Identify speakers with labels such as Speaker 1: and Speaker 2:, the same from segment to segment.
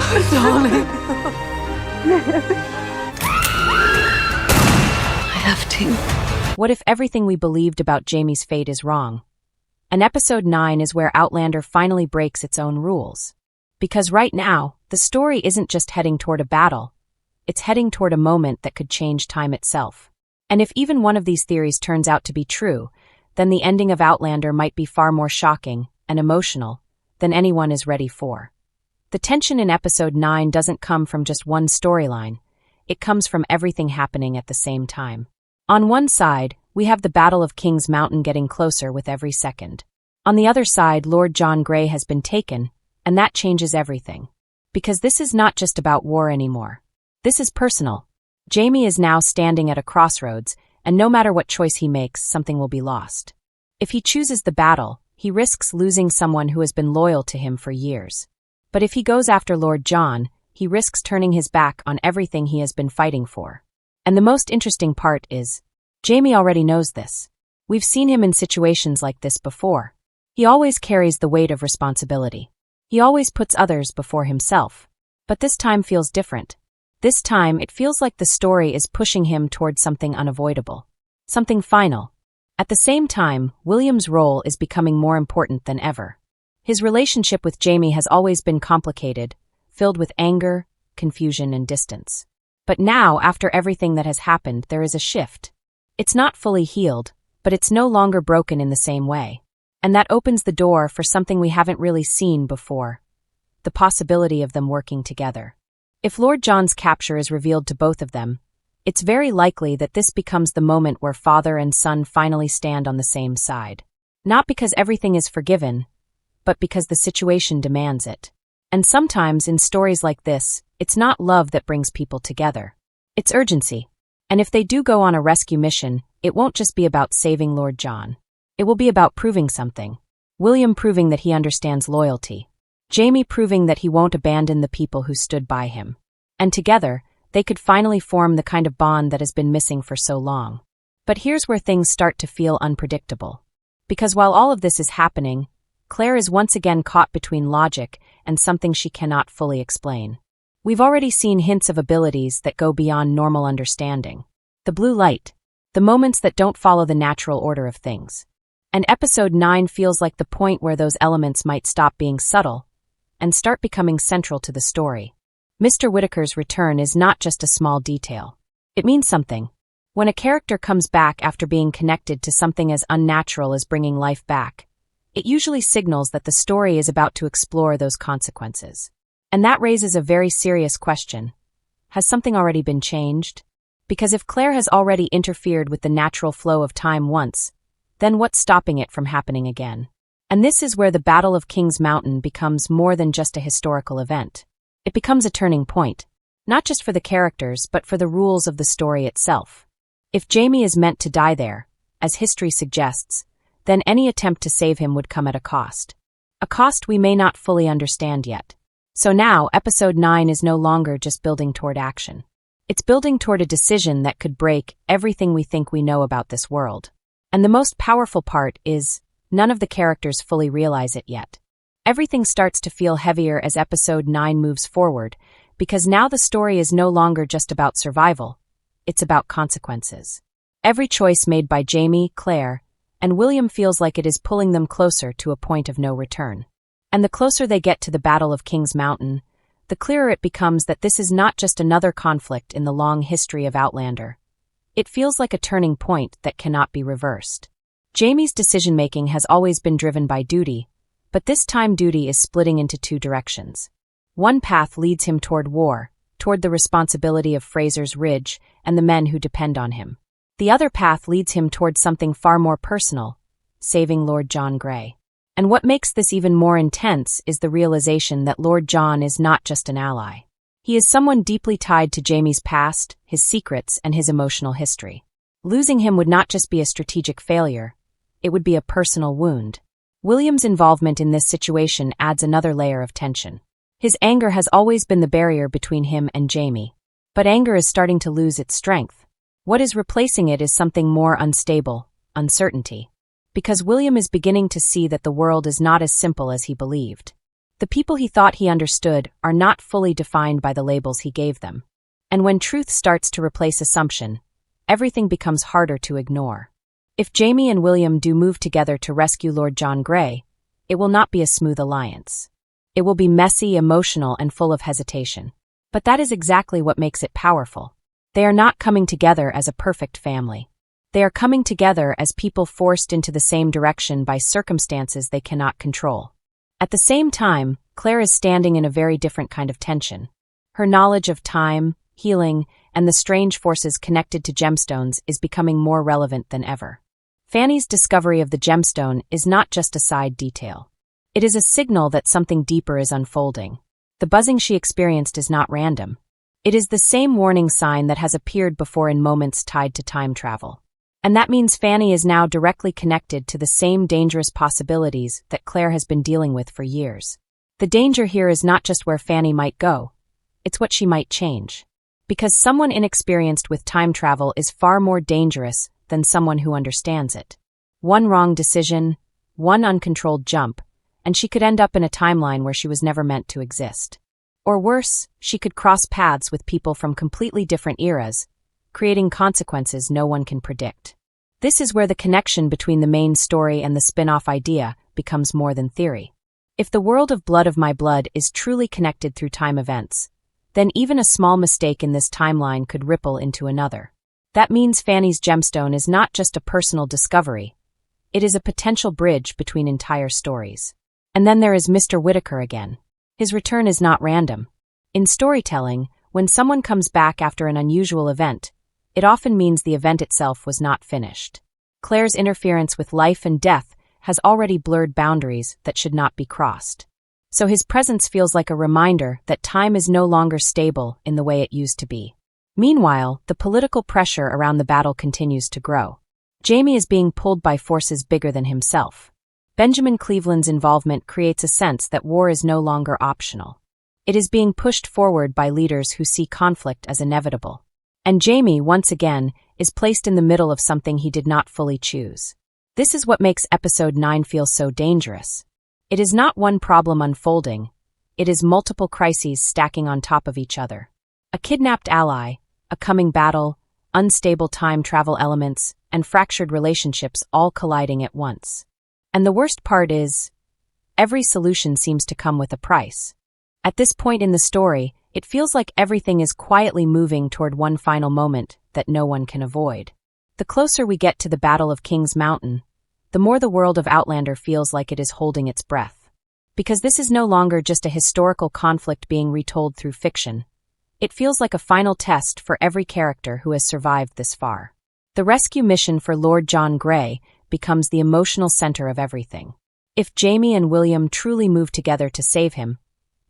Speaker 1: Darling. I have to.
Speaker 2: What if everything we believed about Jaime's fate is wrong? And episode 9 is where Outlander finally breaks its own rules. Because right now, the story isn't just heading toward a battle, it's heading toward a moment that could change time itself. And if even one of these theories turns out to be true, then the ending of Outlander might be far more shocking and emotional than anyone is ready for. The tension in episode 9 doesn't come from just one storyline, it comes from everything happening at the same time. On one side, we have the Battle of King's Mountain getting closer with every second. On the other side, Lord John Grey has been taken, and that changes everything. Because this is not just about war anymore. This is personal. Jaime is now standing at a crossroads, and no matter what choice he makes, something will be lost. If he chooses the battle, he risks losing someone who has been loyal to him for years. But if he goes after Lord John, he risks turning his back on everything he has been fighting for. And the most interesting part is, Jaime already knows this. We've seen him in situations like this before. He always carries the weight of responsibility. He always puts others before himself. But this time feels different. This time, it feels like the story is pushing him towards something unavoidable. Something final. At the same time, William's role is becoming more important than ever. His relationship with Jaime has always been complicated, filled with anger, confusion, and distance. But now, after everything that has happened, there is a shift. It's not fully healed, but it's no longer broken in the same way. And that opens the door for something we haven't really seen before. The possibility of them working together. If Lord John's capture is revealed to both of them, it's very likely that this becomes the moment where father and son finally stand on the same side. Not because everything is forgiven, but because the situation demands it. And sometimes in stories like this, it's not love that brings people together. It's urgency. And if they do go on a rescue mission, it won't just be about saving Lord John. It will be about proving something. William proving that he understands loyalty. Jaime proving that he won't abandon the people who stood by him. And together, they could finally form the kind of bond that has been missing for so long. But here's where things start to feel unpredictable. Because while all of this is happening, Claire is once again caught between logic and something she cannot fully explain. We've already seen hints of abilities that go beyond normal understanding. The blue light. The moments that don't follow the natural order of things. And episode 9 feels like the point where those elements might stop being subtle and start becoming central to the story. Mr. Whittaker's return is not just a small detail. It means something. When a character comes back after being connected to something as unnatural as bringing life back, it usually signals that the story is about to explore those consequences. And that raises a very serious question. Has something already been changed? Because if Claire has already interfered with the natural flow of time once, then what's stopping it from happening again? And this is where the Battle of King's Mountain becomes more than just a historical event. It becomes a turning point, not just for the characters but for the rules of the story itself. If Jaime is meant to die there, as history suggests, then any attempt to save him would come at a cost. A cost we may not fully understand yet. So now, episode 9 is no longer just building toward action. It's building toward a decision that could break everything we think we know about this world. And the most powerful part is, none of the characters fully realize it yet. Everything starts to feel heavier as episode 9 moves forward, because now the story is no longer just about survival, it's about consequences. Every choice made by Jaime, Claire, and William feels like it is pulling them closer to a point of no return. And the closer they get to the Battle of King's Mountain, the clearer it becomes that this is not just another conflict in the long history of Outlander. It feels like a turning point that cannot be reversed. Jaime's decision-making has always been driven by duty, but this time duty is splitting into two directions. One path leads him toward war, toward the responsibility of Fraser's Ridge and the men who depend on him. The other path leads him toward something far more personal, saving Lord John Grey. And what makes this even more intense is the realization that Lord John is not just an ally. He is someone deeply tied to Jaime's past, his secrets, and his emotional history. Losing him would not just be a strategic failure, it would be a personal wound. William's involvement in this situation adds another layer of tension. His anger has always been the barrier between him and Jaime. But anger is starting to lose its strength. What is replacing it is something more unstable, uncertainty. Because William is beginning to see that the world is not as simple as he believed. The people he thought he understood are not fully defined by the labels he gave them. And when truth starts to replace assumption, everything becomes harder to ignore. If Jaime and William do move together to rescue Lord John Grey, it will not be a smooth alliance. It will be messy, emotional, and full of hesitation. But that is exactly what makes it powerful. They are not coming together as a perfect family. They are coming together as people forced into the same direction by circumstances they cannot control. At the same time, Claire is standing in a very different kind of tension. Her knowledge of time, healing, and the strange forces connected to gemstones is becoming more relevant than ever. Fanny's discovery of the gemstone is not just a side detail. It is a signal that something deeper is unfolding. The buzzing she experienced is not random. It is the same warning sign that has appeared before in moments tied to time travel. And that means Fanny is now directly connected to the same dangerous possibilities that Claire has been dealing with for years. The danger here is not just where Fanny might go, it's what she might change. Because someone inexperienced with time travel is far more dangerous than someone who understands it. One wrong decision, one uncontrolled jump, and she could end up in a timeline where she was never meant to exist. Or worse, she could cross paths with people from completely different eras, creating consequences no one can predict. This is where the connection between the main story and the spin-off idea becomes more than theory. If the world of Blood of My Blood is truly connected through time events, then even a small mistake in this timeline could ripple into another. That means Fanny's gemstone is not just a personal discovery, it is a potential bridge between entire stories. And then there is Mr. Whittaker again. His return is not random. In storytelling, when someone comes back after an unusual event, it often means the event itself was not finished. Claire's interference with life and death has already blurred boundaries that should not be crossed. So his presence feels like a reminder that time is no longer stable in the way it used to be. Meanwhile, the political pressure around the battle continues to grow. Jaime is being pulled by forces bigger than himself. Benjamin Cleveland's involvement creates a sense that war is no longer optional. It is being pushed forward by leaders who see conflict as inevitable. And Jaime, once again, is placed in the middle of something he did not fully choose. This is what makes Episode 9 feel so dangerous. It is not one problem unfolding, it is multiple crises stacking on top of each other. A kidnapped ally, a coming battle, unstable time travel elements, and fractured relationships all colliding at once. And the worst part is, every solution seems to come with a price. At this point in the story, it feels like everything is quietly moving toward one final moment that no one can avoid. The closer we get to the Battle of King's Mountain, the more the world of Outlander feels like it is holding its breath. Because this is no longer just a historical conflict being retold through fiction. It feels like a final test for every character who has survived this far. The rescue mission for Lord John Grey becomes the emotional center of everything. If Jaime and William truly move together to save him,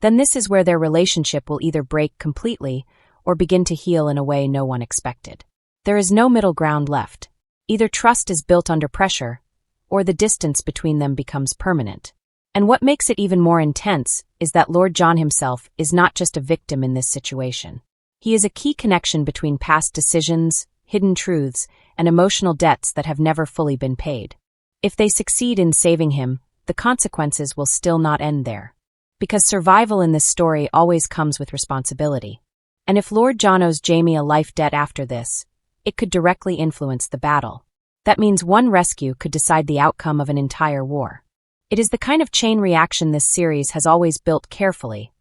Speaker 2: then this is where their relationship will either break completely or begin to heal in a way no one expected. There is no middle ground left. Either trust is built under pressure, or the distance between them becomes permanent. And what makes it even more intense is that Lord John himself is not just a victim in this situation. He is a key connection between past decisions, hidden truths, and emotional debts that have never fully been paid. If they succeed in saving him, the consequences will still not end there. Because survival in this story always comes with responsibility. And if Lord John owes Jaime a life debt after this, it could directly influence the battle. That means one rescue could decide the outcome of an entire war. It is the kind of chain reaction this series has always built carefully,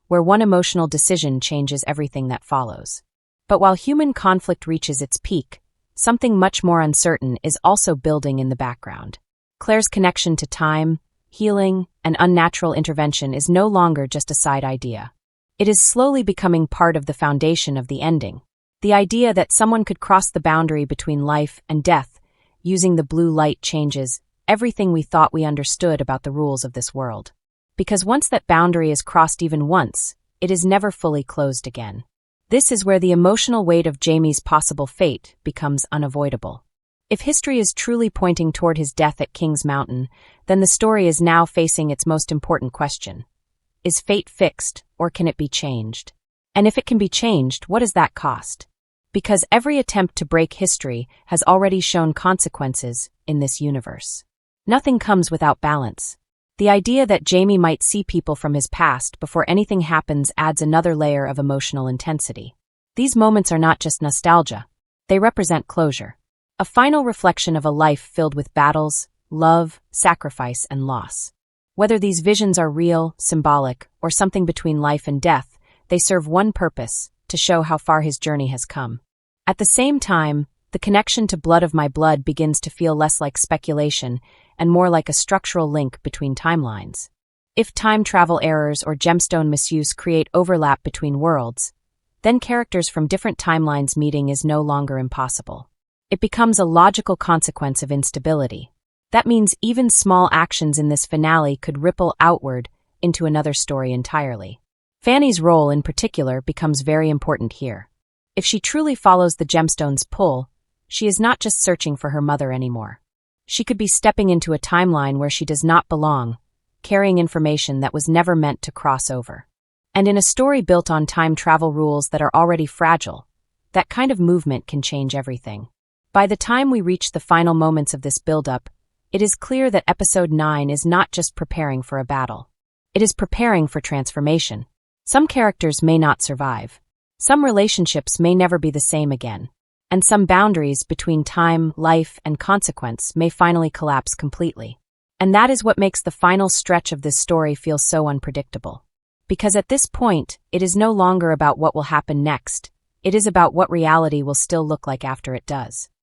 Speaker 2: where one emotional decision changes everything that follows. But while human conflict reaches its peak, something much more uncertain is also building in the background. Claire's connection to time, healing, and unnatural intervention is no longer just a side idea. It is slowly becoming part of the foundation of the ending. The idea that someone could cross the boundary between life and death using the blue light changes everything we thought we understood about the rules of this world. Because once that boundary is crossed even once, it is never fully closed again. This is where the emotional weight of Jaime's possible fate becomes unavoidable. If history is truly pointing toward his death at King's Mountain, then the story is now facing its most important question. Is fate fixed, or can it be changed? And if it can be changed, what does that cost? Because every attempt to break history has already shown consequences in this universe. Nothing comes without balance. The idea that Jaime might see people from his past before anything happens adds another layer of emotional intensity. These moments are not just nostalgia. They represent closure. A final reflection of a life filled with battles, love, sacrifice, and loss. Whether these visions are real, symbolic, or something between life and death, they serve one purpose: to show how far his journey has come. At the same time, the connection to Blood of My Blood begins to feel less like speculation and more like a structural link between timelines. If time travel errors or gemstone misuse create overlap between worlds, then characters from different timelines meeting is no longer impossible. It becomes a logical consequence of instability. That means even small actions in this finale could ripple outward into another story entirely. Fanny's role in particular becomes very important here. If she truly follows the gemstone's pull, she is not just searching for her mother anymore. She could be stepping into a timeline where she does not belong, carrying information that was never meant to cross over. And in a story built on time travel rules that are already fragile, that kind of movement can change everything. By the time we reach the final moments of this build-up, it is clear that Episode 9 is not just preparing for a battle. It is preparing for transformation. Some characters may not survive. Some relationships may never be the same again. And some boundaries between time, life, and consequence may finally collapse completely. And that is what makes the final stretch of this story feel so unpredictable. Because at this point, it is no longer about what will happen next. It is about what reality will still look like after it does.